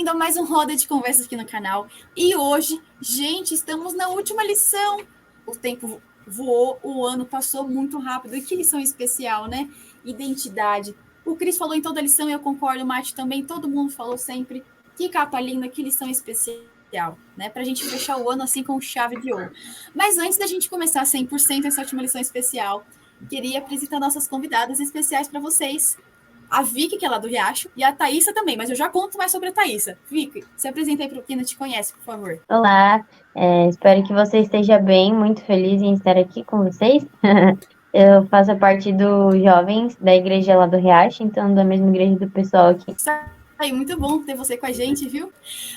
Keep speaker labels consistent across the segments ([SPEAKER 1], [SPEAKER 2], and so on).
[SPEAKER 1] bem-vindo a mais um Roda de Conversas aqui no canal. E hoje, gente, estamos na última lição. O tempo voou, o ano passou muito rápido. E que lição especial, né? Identidade. O Cris falou em toda a lição e eu concordo, o Mate também, todo mundo falou sempre. Que capa linda, que lição especial, né? Pra gente fechar o ano assim com chave de ouro. Mas antes da gente começar 100% essa última lição especial, queria apresentar nossas convidadas especiais para vocês. A Vicky, que é lá do Riacho, e a Thaísa também, mas eu já conto mais sobre a Thaísa. Vicky, se apresenta aí para quem não te conhece, por favor.
[SPEAKER 2] Olá, espero que você esteja bem, muito feliz em estar aqui com vocês. Eu faço parte dos jovens da igreja lá do Riacho, então da mesma igreja do pessoal aqui.
[SPEAKER 1] Isso aí, muito bom ter você com a gente, viu?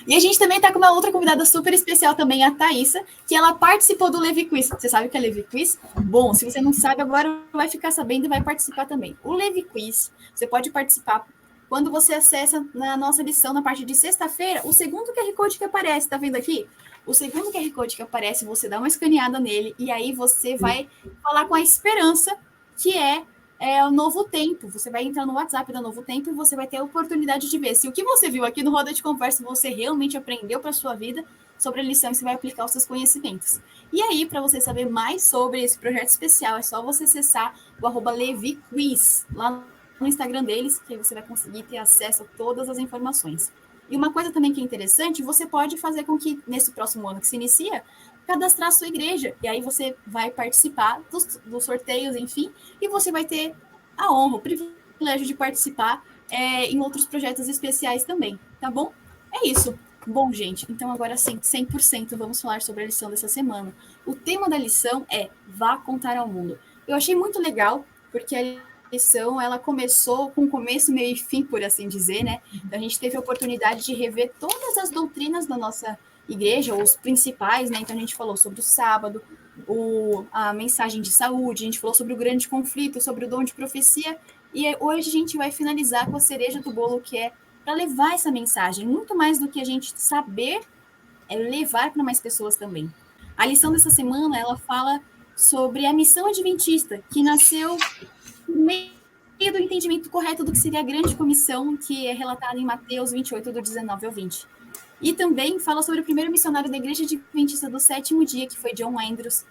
[SPEAKER 1] E a gente também está com uma outra convidada super especial também, a Thaísa, que ela participou do Levi Quiz. Você sabe o que é Levi Quiz? Bom, se você não sabe, agora vai ficar sabendo e vai participar também. O Levi Quiz, você pode participar quando você acessa na nossa lição, na parte de sexta-feira, o segundo QR Code que aparece, tá vendo aqui? O segundo QR Code que aparece, você dá uma escaneada nele e aí você vai falar com a esperança, que é o Novo Tempo. Você vai entrar no WhatsApp da Novo Tempo e você vai ter a oportunidade de ver se o que você viu aqui no Roda de Conversa você realmente aprendeu para a sua vida sobre a lição e você vai aplicar os seus conhecimentos. E aí, para você saber mais sobre esse projeto especial, é só você acessar o @LeviQuiz lá no Instagram deles, que aí você vai conseguir ter acesso a todas as informações. E uma coisa também que é interessante, você pode fazer com que, nesse próximo ano que se inicia, cadastrar a sua igreja. E aí você vai participar dos sorteios, enfim, e você vai ter a honra, o privilégio de participar em outros projetos especiais também, tá bom? É isso. Bom, gente, então agora sim, 100% vamos falar sobre a lição dessa semana. O tema da lição é Vá Contar ao Mundo. Eu achei muito legal, porque a lição ela começou com começo, meio e fim, por assim dizer, né? Então a gente teve a oportunidade de rever todas as doutrinas da nossa igreja, os principais, né? Então a gente falou sobre o sábado, a mensagem de saúde, a gente falou sobre o grande conflito, sobre o dom de profecia, e hoje a gente vai finalizar com a cereja do bolo, que é para levar essa mensagem, muito mais do que a gente saber, é levar para mais pessoas também. A lição dessa semana, ela fala sobre a missão adventista, que nasceu no meio do entendimento correto do que seria a grande comissão, que é relatada em Mateus 28, do 19 ao 20. E também fala sobre o primeiro missionário da Igreja Adventista do Sétimo Dia, que foi John Andrews,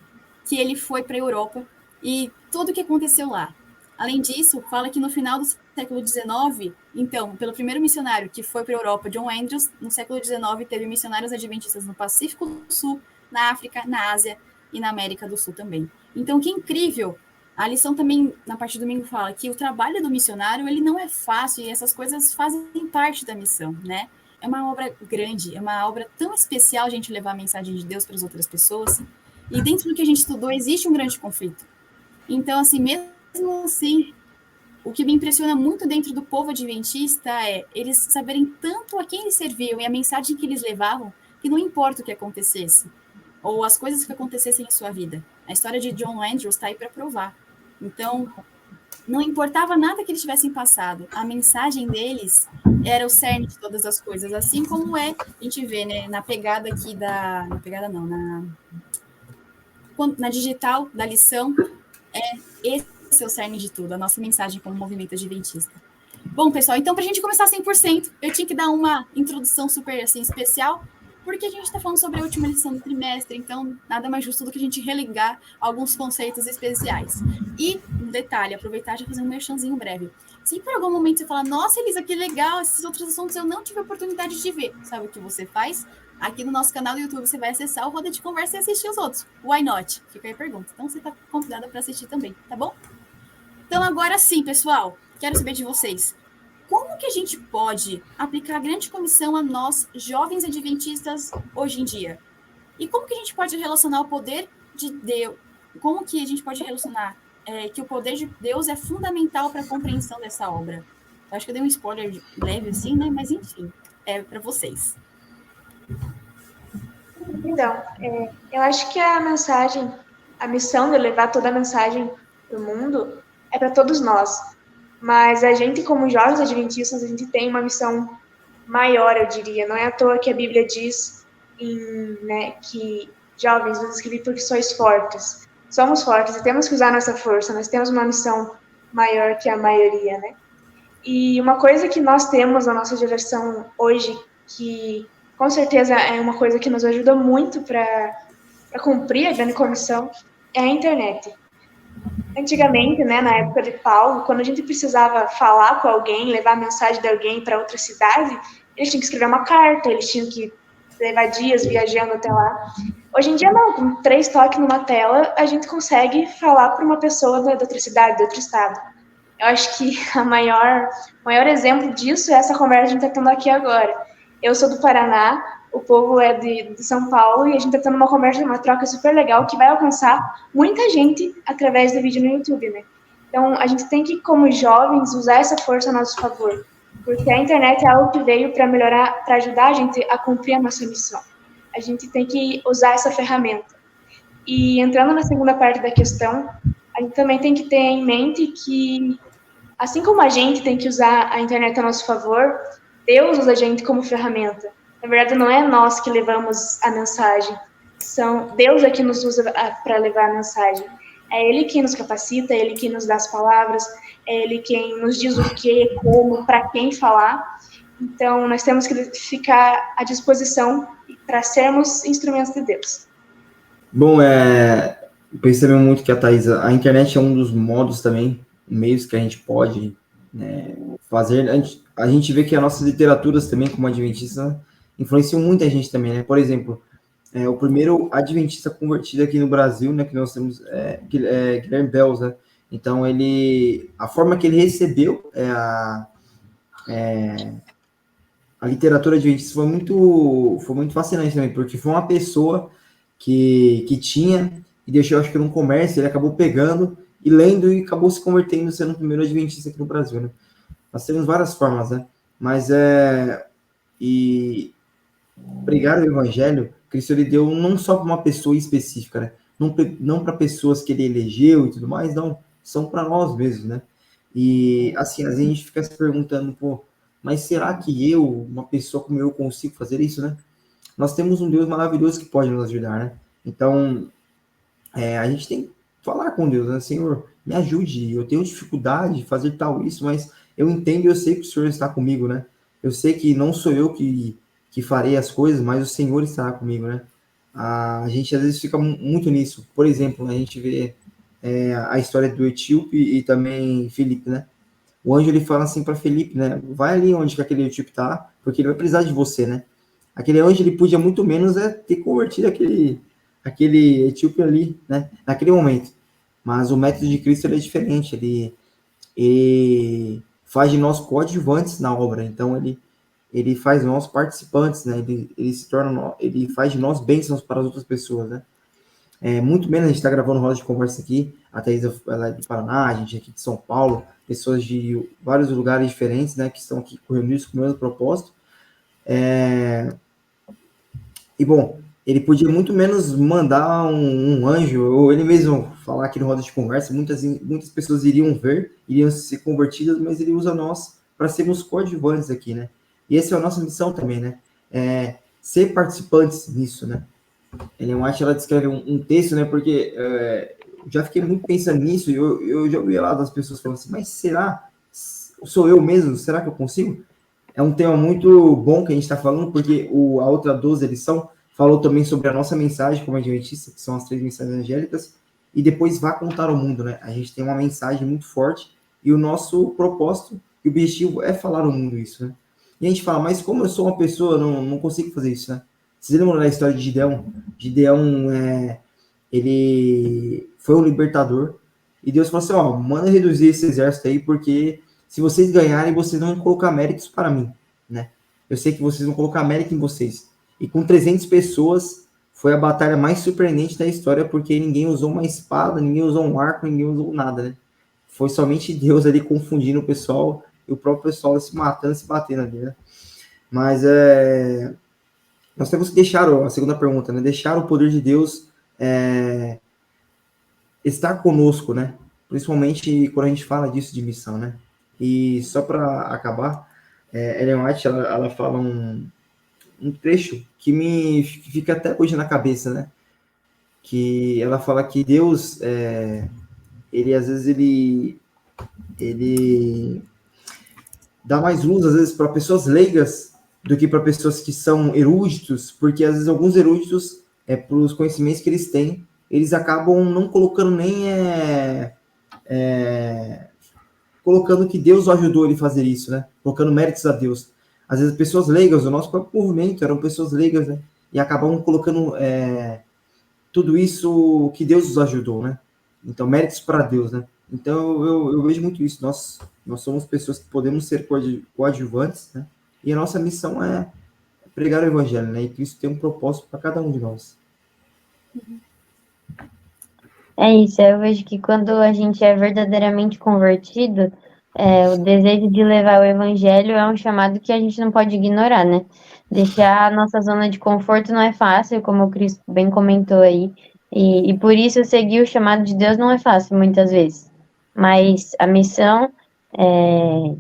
[SPEAKER 1] que ele foi para a Europa e tudo o que aconteceu lá. Além disso, fala que no final do século XIX, então, pelo primeiro missionário que foi para a Europa, John Andrews, no século XIX teve missionários adventistas no Pacífico do Sul, na África, na Ásia e na América do Sul também. Então, que incrível! A lição também, na parte do domingo, fala que o trabalho do missionário, ele não é fácil e essas coisas fazem parte da missão, né? É uma obra grande, é uma obra tão especial a gente levar a mensagem de Deus para as outras pessoas. E dentro do que a gente estudou, existe um grande conflito. Então, assim, mesmo assim, o que me impressiona muito dentro do povo adventista é eles saberem tanto a quem eles serviam e a mensagem que eles levavam, que não importa o que acontecesse, ou as coisas que acontecessem em sua vida. A história de John Andrews está aí para provar. Então, não importava nada que eles tivessem passado, a mensagem deles era o cerne de todas as coisas, assim como a gente vê, né, na pegada aqui na pegada não, na digital da lição, esse é o cerne de tudo, a nossa mensagem como movimento adventista. Bom, pessoal, então para a gente começar 100%, eu tinha que dar uma introdução super assim especial, porque a gente está falando sobre a última lição do trimestre, então nada mais justo do que a gente religar alguns conceitos especiais. E, um detalhe, aproveitar e fazer um merchanzinho breve. Se por algum momento você falar, nossa, Elisa, que legal, esses outros assuntos eu não tive a oportunidade de ver, sabe o que você faz? Aqui no nosso canal do YouTube você vai acessar o Roda de Conversa e assistir os outros. Why not? Fica aí a pergunta. Então você está convidada para assistir também, tá bom? Então agora sim, pessoal, quero saber de vocês. Como que a gente pode aplicar a grande comissão a nós, jovens adventistas, hoje em dia? E como que a gente pode relacionar o poder de Deus? Como que a gente pode relacionar que o poder de Deus é fundamental para a compreensão dessa obra? Eu acho que eu dei um spoiler leve assim, né? Mas enfim, é para vocês.
[SPEAKER 3] Então, eu acho que a missão de levar toda a mensagem para o mundo é para todos nós. Mas a gente, como jovens adventistas, a gente tem uma missão maior, eu diria. Não é à toa que a Bíblia diz que jovens, vos escrevi porque sois fortes. Somos fortes e temos que usar nossa força. Nós temos uma missão maior que a maioria, né? E uma coisa que nós temos na nossa geração hoje, que com certeza é uma coisa que nos ajuda muito para cumprir a grande comissão, é a internet. Antigamente, né, na época de Paulo, quando a gente precisava falar com alguém, levar a mensagem de alguém para outra cidade, eles tinham que escrever uma carta, eles tinham que levar dias viajando até lá. Hoje em dia, não, com 3 toques numa tela, a gente consegue falar para uma pessoa de outra cidade, de outro estado. Eu acho que o maior exemplo disso é essa conversa que a gente está tendo aqui agora. Eu sou do Paraná, o povo é de São Paulo, e a gente está tendo uma conversa, uma troca super legal, que vai alcançar muita gente através do vídeo no YouTube, né? Então, a gente tem que, como jovens, usar essa força a nosso favor, porque a internet é algo que veio para melhorar, para ajudar a gente a cumprir a nossa missão. A gente tem que usar essa ferramenta. E entrando na segunda parte da questão, a gente também tem que ter em mente que, assim como a gente tem que usar a internet a nosso favor, Deus usa a gente como ferramenta. Na verdade, não é nós que levamos a mensagem, Deus é que nos usa para levar a mensagem. É Ele quem nos capacita, é Ele quem nos dá as palavras, é Ele quem nos diz o que, como, para quem falar. Então, nós temos que ficar à disposição para sermos instrumentos de Deus.
[SPEAKER 4] Bom, percebemos muito que a internet é um dos modos também, meios que a gente pode, né, fazer. A gente vê que as nossas literaturas também, como adventista, influenciam muita gente também, né? Por exemplo, o primeiro adventista convertido aqui no Brasil, né, que nós temos, Guilherme Belz, né? Então, a forma que ele recebeu a literatura adventista foi muito fascinante também, porque foi uma pessoa que tinha e deixou, acho que num comércio, ele acabou pegando e lendo e acabou se convertendo, sendo o primeiro adventista aqui no Brasil, né? Nós temos várias formas, né? Mas e pregar o evangelho, Cristo ele deu não só para uma pessoa específica, né? Não para pessoas que ele elegeu e tudo mais, não, são para nós mesmos, né? E assim, às vezes a gente fica se perguntando, pô, mas será que uma pessoa como eu, consigo fazer isso, né? Nós temos um Deus maravilhoso que pode nos ajudar, né? Então, a gente tem que falar com Deus, né? Senhor, me ajude, eu tenho dificuldade de fazer tal isso, mas eu entendo e eu sei que o Senhor está comigo, né? Eu sei que não sou eu que farei as coisas, mas o Senhor estará comigo, né? A gente às vezes fica muito nisso. Por exemplo, a gente vê a história do Etíope e também Felipe, né? O anjo ele fala assim para Felipe, né? Vai ali onde que aquele Etíope tá, porque ele vai precisar de você, né? Aquele anjo ele podia muito menos ter convertido aquele etíope ali, né? Naquele momento. Mas o método de Cristo ele é diferente. Ele faz de nós coadjuvantes na obra. Então ele faz nós participantes, né? Ele faz de nós bênçãos para as outras pessoas, né? Muito menos a gente está gravando roda de conversa aqui. A Thaís, ela é do Paraná, a gente é aqui de São Paulo, pessoas de vários lugares diferentes, né? Que estão aqui reunidos com o mesmo propósito. E, bom, ele podia muito menos mandar um anjo, ou ele mesmo falar aqui no roda de conversa, muitas pessoas iriam ser convertidas, mas ele usa nós para sermos coadjuvantes aqui, né? E essa é a nossa missão também, né? Ser participantes nisso, né? Ellen White, ela descreve um texto, né? Porque já fiquei muito pensando nisso, e eu já ouvi lá das pessoas falando assim, mas será? Sou eu mesmo? Será que eu consigo? É um tema muito bom que a gente está falando, porque a outra 12 lição falou também sobre a nossa mensagem como adventista, que são as 3 mensagens angélicas, e depois vá contar ao mundo, né? A gente tem uma mensagem muito forte, e o nosso propósito e objetivo é falar ao mundo isso, né? E a gente fala, mas como eu sou uma pessoa, não consigo fazer isso, né? Vocês lembram da história de Gideão? Gideão, ele foi um libertador, e Deus falou assim, manda reduzir esse exército aí, porque se vocês ganharem, vocês não vão colocar méritos para mim, né? Eu sei que vocês vão colocar mérito em vocês. E com 300 pessoas, foi a batalha mais surpreendente da história, porque ninguém usou uma espada, ninguém usou um arco, ninguém usou nada, né? Foi somente Deus ali confundindo o pessoal, e o próprio pessoal se matando, se batendo ali, né? Mas nós temos que deixar, a segunda pergunta, né? Deixar o poder de Deus estar conosco, né? Principalmente quando a gente fala disso de missão, né? E só para acabar, Ellen White, ela fala um trecho que fica até hoje na cabeça, né? Que ela fala que Deus, ele às vezes ele dá mais luz às vezes para pessoas leigas do que para pessoas que são eruditos, porque às vezes alguns eruditos, para os conhecimentos que eles têm, eles acabam não colocando nem colocando que Deus ajudou ele a fazer isso, né? Colocando méritos a Deus. Às vezes pessoas leigas, o nosso próprio movimento eram pessoas leigas, né? E acabam colocando tudo isso que Deus os ajudou, né? Então, méritos para Deus, né? Então, eu vejo muito isso. Nós somos pessoas que podemos ser coadjuvantes, né? E a nossa missão é pregar o evangelho, né? E Cristo tem um propósito para cada um de nós.
[SPEAKER 2] É isso, eu vejo que quando a gente é verdadeiramente convertido, o desejo de levar o evangelho é um chamado que a gente não pode ignorar, né? Deixar a nossa zona de conforto não é fácil, como o Cris bem comentou aí, e por isso seguir o chamado de Deus não é fácil muitas vezes. Mas a missão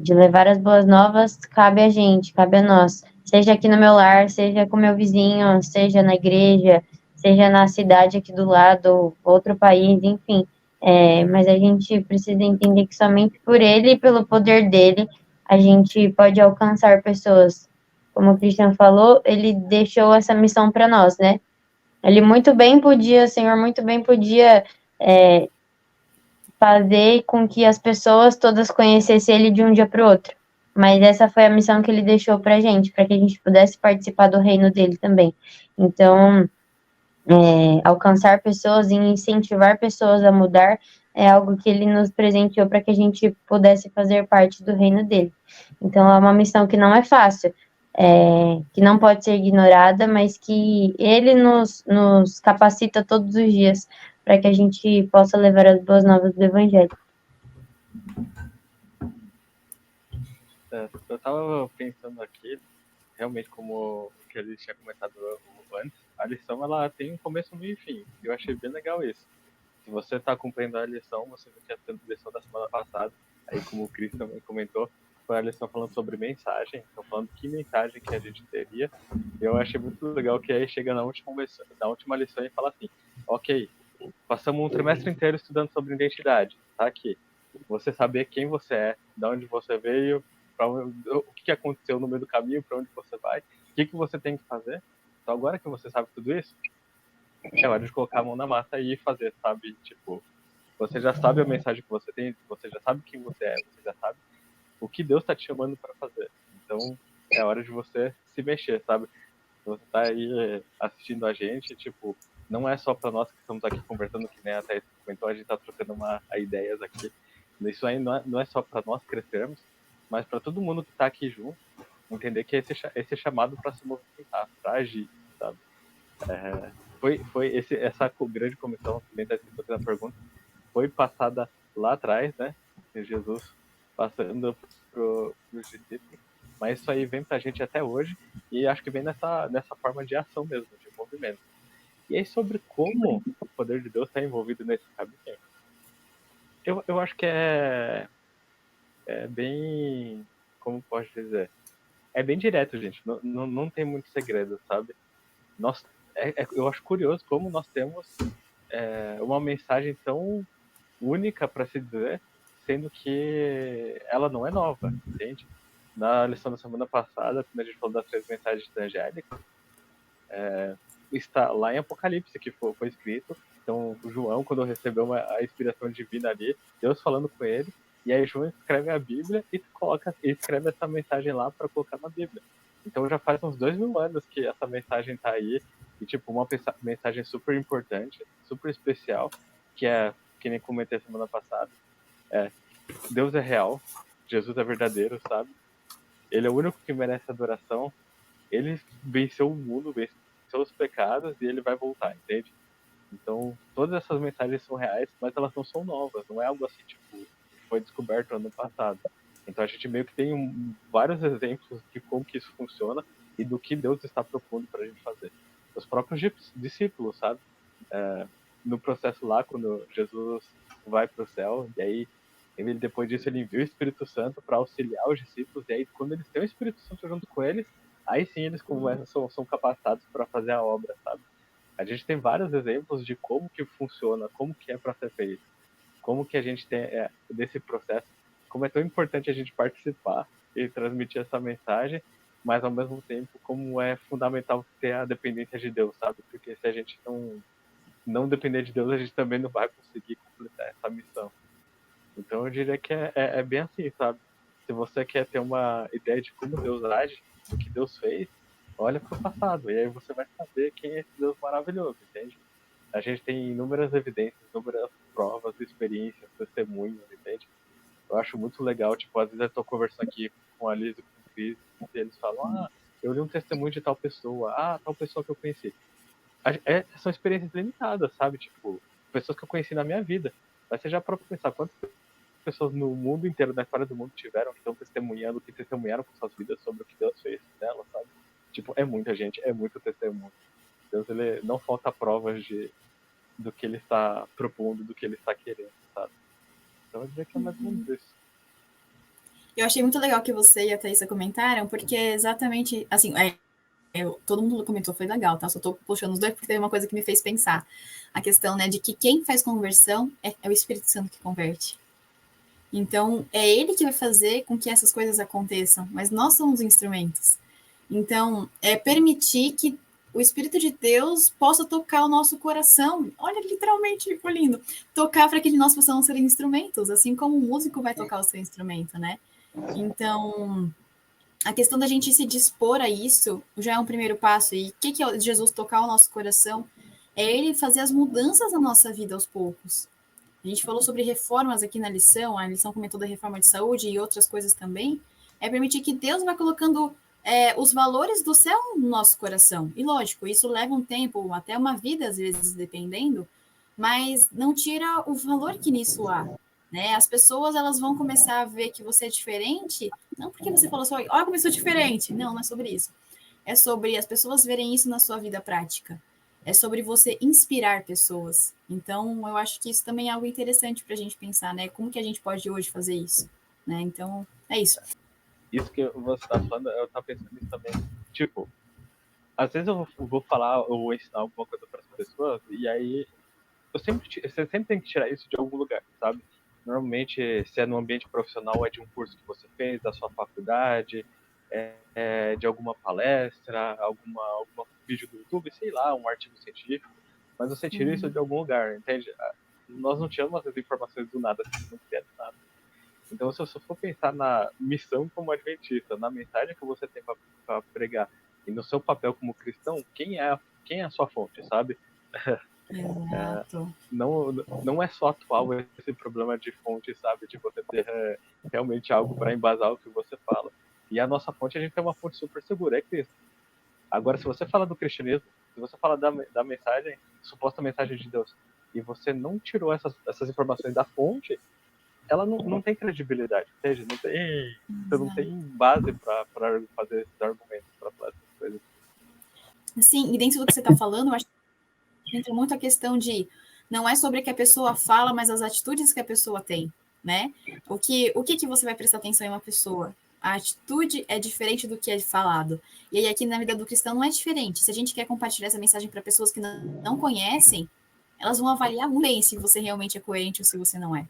[SPEAKER 2] de levar as boas novas cabe a gente, cabe a nós. Seja aqui no meu lar, seja com meu vizinho, seja na igreja, seja na cidade aqui do lado, outro país, enfim. Mas a gente precisa entender que somente por ele e pelo poder dele a gente pode alcançar pessoas. Como o Christian falou, ele deixou essa missão para nós, né? Ele muito bem podia, o Senhor muito bem podia fazer com que as pessoas todas conhecessem ele de um dia para o outro. Mas essa foi a missão que ele deixou para a gente que a gente pudesse participar do reino dele também. Então, alcançar pessoas e incentivar pessoas a mudar é algo que ele nos presenteou para que a gente pudesse fazer parte do reino dele. Então, é uma missão que não é fácil, que não pode ser ignorada, mas que ele nos capacita todos os dias para que a gente possa levar as boas novas do Evangelho.
[SPEAKER 5] Eu estava pensando aqui, realmente, como o que ele tinha comentado antes, a lição ela tem um começo, meio e fim. Eu achei bem legal isso. Se você está cumprindo a lição, você não tinha tanto lição da semana passada, aí como o Cris também comentou, foi a lição falando sobre mensagem, então falando que mensagem que a gente teria. Eu achei muito legal que aí chega na última lição e fala assim, ok, passamos um trimestre inteiro estudando sobre identidade, tá aqui. Você saber quem você é, de onde você veio, o que aconteceu no meio do caminho, para onde você vai, o que você tem que fazer. Então agora que você sabe tudo isso, é hora de colocar a mão na massa e fazer, sabe? Tipo, você já sabe a mensagem que você tem, você já sabe quem você é, você já sabe o que Deus está te chamando para fazer. Então é hora de você se mexer, sabe? Você tá aí assistindo a gente, tipo, não é só para nós que estamos aqui conversando, que nem até comentou, a gente tá trocando ideias aqui. Isso aí não é só para nós crescermos, mas para todo mundo que está aqui junto, entender que esse chamado para se movimentar, para agir, sabe? Essa grande comissão, que nem está escrito aqui na pergunta, foi passada lá atrás, né? Jesus passando para os discípulos, mas isso aí vem para a gente até hoje e acho que vem nessa forma de ação mesmo, de movimento. E aí sobre como o poder de Deus está envolvido nesse caminho, eu acho que é bem, como posso dizer, é bem direto, gente. Não tem muito segredo, sabe? Eu acho curioso como nós temos uma mensagem tão única para se dizer, sendo que ela não é nova, entende? Na lição da semana passada, quando a gente falou das 3 mensagens angélicas, está lá em Apocalipse que foi escrito. Então, o João, quando recebeu a inspiração divina ali, Deus falando com ele, e aí João escreve a Bíblia e escreve essa mensagem lá para colocar na Bíblia. Então já faz uns 2000 anos que essa mensagem está aí, e tipo, uma mensagem super importante, super especial, que nem comentei semana passada, Deus é real, Jesus é verdadeiro, sabe? Ele é o único que merece adoração, ele venceu o mundo, venceu os pecados, e ele vai voltar, entende? Então, todas essas mensagens são reais, mas elas não são novas, não é algo assim, tipo, que foi descoberto ano passado. Então a gente meio que tem vários exemplos de como que isso funciona e do que Deus está propondo para a gente fazer. Os próprios discípulos, sabe? No processo lá, quando Jesus vai para o céu, e aí depois disso ele envia o Espírito Santo para auxiliar os discípulos, e aí quando eles têm o Espírito Santo junto com eles, aí sim eles são capacitados para fazer a obra, sabe? A gente tem vários exemplos de como que funciona, como que é para ser feito, como que a gente tem desse processo, como é tão importante a gente participar e transmitir essa mensagem, mas ao mesmo tempo como é fundamental ter a dependência de Deus, sabe? Porque se a gente não depender de Deus, a gente também não vai conseguir completar essa missão. Então eu diria que é bem assim, sabe? Se você quer ter uma ideia de como Deus age, do que Deus fez, olha para o passado, e aí você vai saber quem é esse Deus maravilhoso, entende? A gente tem inúmeras evidências, inúmeras provas, experiências, testemunhos, entende? Eu acho muito legal, tipo, às vezes eu tô conversando aqui com a Liz e com o Chris, e eles falam, eu li um testemunho de tal pessoa, tal pessoa que eu conheci. São experiências limitadas, sabe? Tipo, pessoas que eu conheci na minha vida. Mas você já próprio pensar quantas pessoas no mundo inteiro, na história do mundo, tiveram que estão testemunhando, que testemunharam com suas vidas sobre o que Deus fez nela, sabe? Tipo, é muita gente, é muito testemunho. Deus, ele não falta provas do que ele está propondo, do que ele está querendo, sabe? Então eu diria que é mais ou menos isso.
[SPEAKER 1] Eu achei muito legal que você e a Thaisa comentaram, porque é exatamente, assim, todo mundo comentou, foi legal, tá? Só tô puxando os dois porque tem uma coisa que me fez pensar. A questão, né, de que quem faz conversão é o Espírito Santo que converte. Então, é ele que vai fazer com que essas coisas aconteçam, mas nós somos instrumentos. Então, é permitir que o Espírito de Deus possa tocar o nosso coração. Olha, literalmente, ficou lindo. Tocar para que nós possamos ser instrumentos, assim como o músico vai tocar o seu instrumento, né? Então, a questão da gente se dispor a isso já é um primeiro passo. E o que é Jesus tocar o nosso coração? É ele fazer as mudanças na nossa vida aos poucos. A gente falou sobre reformas aqui na lição, a lição comentou da reforma de saúde e outras coisas também. É permitir que Deus vá colocando os valores do céu no nosso coração. E lógico, isso leva um tempo, até uma vida, às vezes, dependendo, mas não tira o valor que nisso há. Né? As pessoas elas vão começar a ver que você é diferente, não porque você falou só, olha como eu sou diferente. Não, não é sobre isso. É sobre as pessoas verem isso na sua vida prática. É sobre você inspirar pessoas. Então, eu acho que isso também é algo interessante para a gente pensar, né? Como que a gente pode hoje fazer isso? Né? Então, é isso.
[SPEAKER 5] Isso que você está falando, eu estava pensando nisso também. Tipo, às vezes eu vou falar ou ensinar alguma coisa para as pessoas, e aí você sempre tem que tirar isso de algum lugar, sabe? Normalmente, se é no ambiente profissional, é de um curso que você fez, da sua faculdade, de alguma palestra, algum vídeo do YouTube, sei lá, um artigo científico, mas você tira isso de algum lugar, entende? Nós não tiramos essas informações do nada, assim, não quer nada. Então, se você for pensar na missão como adventista, na mensagem que você tem para pregar e no seu papel como cristão, quem é a sua fonte, sabe?
[SPEAKER 1] Exato.
[SPEAKER 5] Não é só atual esse problema de fonte, sabe? De você ter realmente algo para embasar o que você fala. E a nossa fonte, a gente tem uma fonte super segura, é Cristo. Agora, se você fala do cristianismo, se você fala da mensagem, suposta mensagem de Deus, e você não tirou essas informações da fonte, ela não tem credibilidade, entende? Você não tem base para fazer esses argumentos, para falar essas coisas.
[SPEAKER 1] Sim, e dentro do que você está falando, eu acho que entra muito a questão de não é sobre o que a pessoa fala, mas as atitudes que a pessoa tem, né? O que você vai prestar atenção em uma pessoa? A atitude é diferente do que é falado. E aí, aqui na vida do cristão não é diferente. Se a gente quer compartilhar essa mensagem para pessoas que não conhecem, elas vão avaliar muito bem se você realmente é coerente ou se você não é.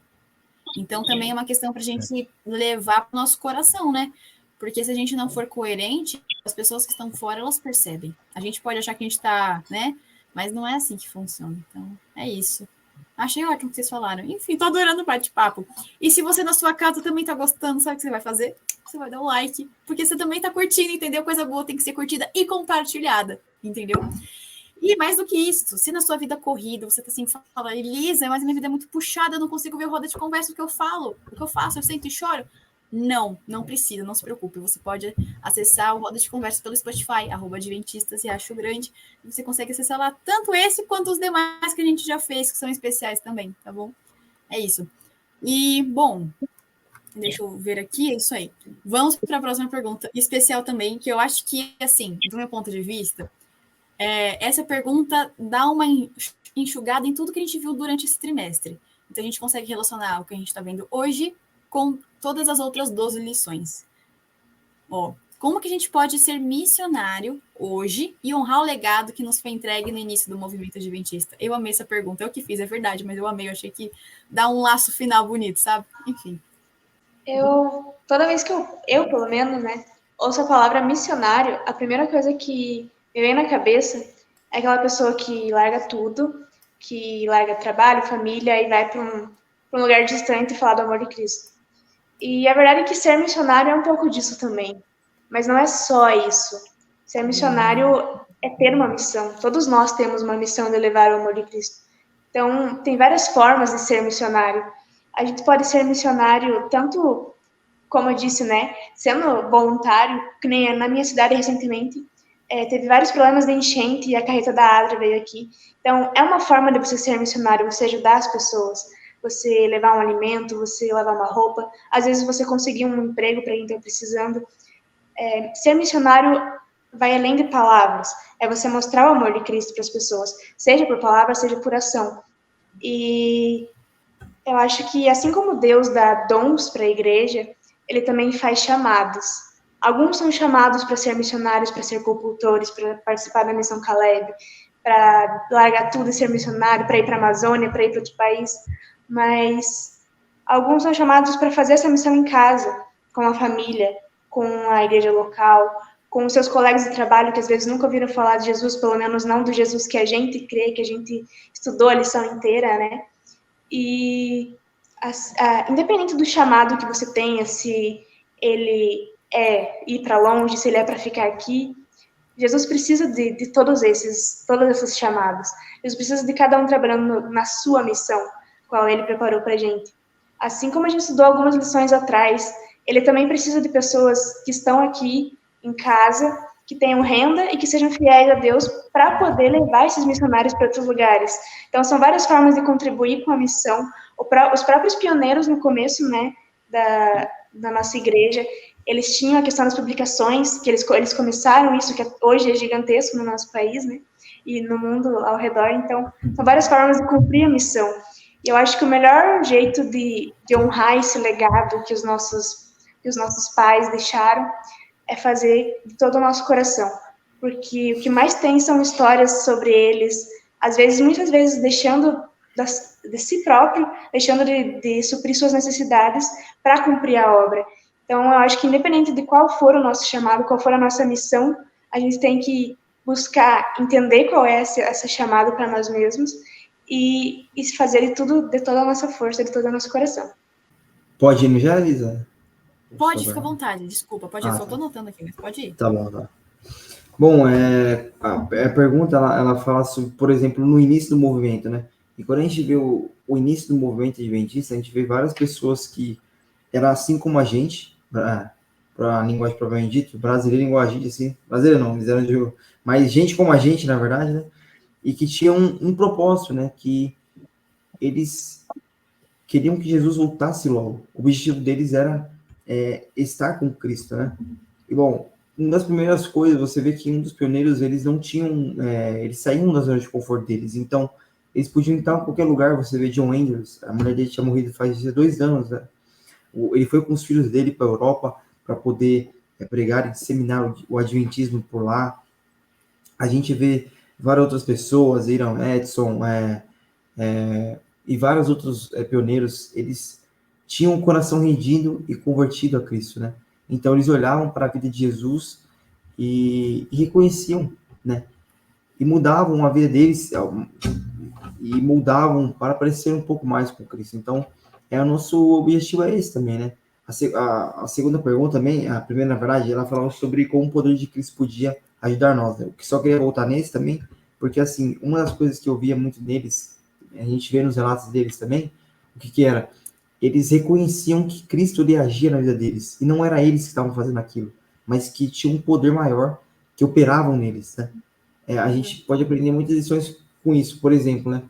[SPEAKER 1] Então, também é uma questão para a gente levar para o nosso coração, né? Porque se a gente não for coerente, as pessoas que estão fora, elas percebem. A gente pode achar que a gente está, né? Mas não é assim que funciona. Então, é isso. Achei ótimo que vocês falaram. Enfim, tô adorando o bate-papo. E se você na sua casa também tá gostando, sabe o que você vai fazer? Você vai dar um like, porque você também tá curtindo, entendeu? Coisa boa tem que ser curtida e compartilhada, entendeu? E mais do que isso, se na sua vida corrida você tá assim, fala, Elisa, mas minha vida é muito puxada, eu não consigo ver roda de conversa, o que eu falo, o que eu faço, eu sento e choro. Não precisa, não se preocupe. Você pode acessar o Roda de Conversa pelo Spotify, @Adventistas Riacho Grande. E você consegue acessar lá tanto esse quanto os demais que a gente já fez, que são especiais também, tá bom? É isso. E, bom, deixa eu ver aqui, é isso aí. Vamos para a próxima pergunta, especial também, que eu acho que, assim, do meu ponto de vista, essa pergunta dá uma enxugada em tudo que a gente viu durante esse trimestre. Então, a gente consegue relacionar o que a gente está vendo hoje com todas as outras 12 lições. Como que a gente pode ser missionário hoje e honrar o legado que nos foi entregue no início do movimento adventista? Eu amei essa pergunta, eu que fiz, é verdade, mas eu amei, eu achei que dá um laço final bonito, sabe? Enfim.
[SPEAKER 3] Toda vez que eu pelo menos, né, ouço a palavra missionário, a primeira coisa que me vem na cabeça é aquela pessoa que larga tudo, que larga trabalho, família e vai para um lugar distante falar do amor de Cristo. E a verdade é que ser missionário é um pouco disso também. Mas não é só isso. Ser missionário é ter uma missão. Todos nós temos uma missão de levar o amor de Cristo. Então, tem várias formas de ser missionário. A gente pode ser missionário tanto, como eu disse, né, sendo voluntário, que nem na minha cidade recentemente, teve vários problemas de enchente e a carreta da Adra veio aqui. Então, é uma forma de você ser missionário, você ajudar as pessoas, você levar um alimento, você lavar uma roupa, às vezes você conseguir um emprego para quem está precisando. Ser missionário vai além de palavras, é você mostrar o amor de Cristo para as pessoas, seja por palavras, seja por ação. E eu acho que, assim como Deus dá dons para a igreja, ele também faz chamados. Alguns são chamados para ser missionários, para ser cultores, para participar da missão Caleb, para largar tudo e ser missionário, para ir para a Amazônia, para ir para outro país. Mas alguns são chamados para fazer essa missão em casa, com a família, com a igreja local, com os seus colegas de trabalho que às vezes nunca ouviram falar de Jesus, pelo menos não do Jesus que a gente crê, que a gente estudou a lição inteira, né? E independente do chamado que você tenha, se ele é ir para longe, se ele é para ficar aqui, Jesus precisa de todas essas chamadas. Jesus precisa de cada um trabalhando na sua missão, qual ele preparou para a gente. Assim como a gente estudou algumas lições atrás, ele também precisa de pessoas que estão aqui em casa, que tenham renda e que sejam fiéis a Deus para poder levar esses missionários para outros lugares. Então, são várias formas de contribuir com a missão. Os próprios pioneiros no começo, né, da nossa igreja, eles tinham a questão das publicações, que eles começaram isso, que hoje é gigantesco no nosso país, né, e no mundo ao redor. Então, são várias formas de cumprir a missão. E eu acho que o melhor jeito de honrar esse legado que os nossos pais deixaram é fazer de todo o nosso coração. Porque o que mais tem são histórias sobre eles, muitas vezes deixando de si próprio, deixando de suprir suas necessidades para cumprir a obra. Então, eu acho que independente de qual for o nosso chamado, qual for a nossa missão, a gente tem que buscar entender qual é essa chamada para nós mesmos e fazer de tudo, de toda a nossa força, de todo o nosso coração.
[SPEAKER 4] Pode ir já, Elisa?
[SPEAKER 1] Pode, fica à vontade, desculpa, pode ir, só tô anotando aqui, mas pode ir.
[SPEAKER 4] Tá bom, tá. Bom, a pergunta, ela fala sobre, por exemplo, no início do movimento, né? E quando a gente vê o início do movimento adventista, a gente vê várias pessoas que eram assim como a gente, para a linguagem propriamente dita, brasileiro linguagem assim, brasileiro não, eles eram mas gente como a gente, na verdade, né? E que tinham um propósito, né? Que eles queriam que Jesus voltasse logo. O objetivo deles era estar com Cristo, né? E, bom, uma das primeiras coisas, você vê que um dos pioneiros, eles não tinham, eles saíam da zona de conforto deles, então, eles podiam estar em qualquer lugar. Você vê John Andrews, a mulher dele tinha morrido faz 2 anos, né? Ele foi com os filhos dele para a Europa para poder pregar e disseminar o adventismo por lá. A gente vê várias outras pessoas, Iram Edson, e vários outros pioneiros, eles tinham o coração rendido e convertido a Cristo, né? Então, eles olhavam para a vida de Jesus e reconheciam, né? E mudavam a vida deles e mudavam para parecer um pouco mais com Cristo. Então, o nosso objetivo é esse também, né? A segunda pergunta também, a primeira, na verdade, ela falava sobre como o poder de Cristo podia ajudar nós, né? Eu só queria voltar nesse também, porque, assim, uma das coisas que eu via muito neles, a gente vê nos relatos deles também, o que era? Eles reconheciam que Cristo ele agia na vida deles, e não era eles que estavam fazendo aquilo, mas que tinha um poder maior que operavam neles, né? A gente pode aprender muitas lições com isso. Por exemplo, né?